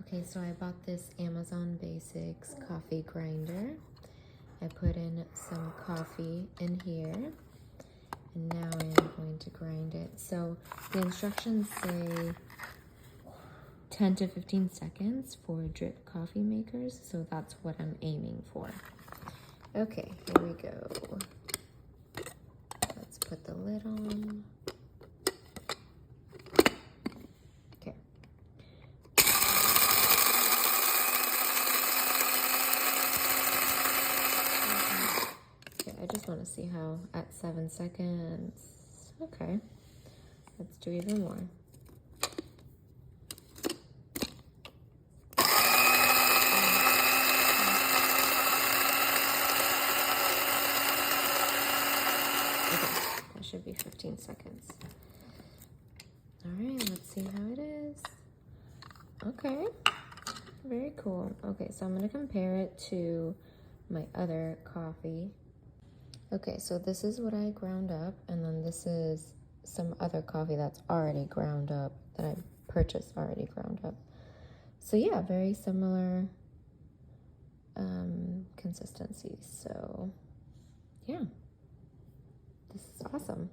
Okay, so I bought this Amazon Basics coffee grinder. I put in some coffee in here, and now I am going to grind it. So the instructions say 10 to 15 seconds for drip coffee makers, so that's what I'm aiming for. Okay, here we go. Let's put the lid on. Okay. I just want to see how at 7 seconds. Okay, let's do even more. Okay, that should be 15 seconds. All right, let's see how it is. Okay, very cool. Okay, so I'm gonna compare it to my other coffee. Okay, so this is what I ground up, and then this is some other coffee that's already ground up, that I purchased already ground up. So yeah, very similar consistency. So yeah, this is awesome.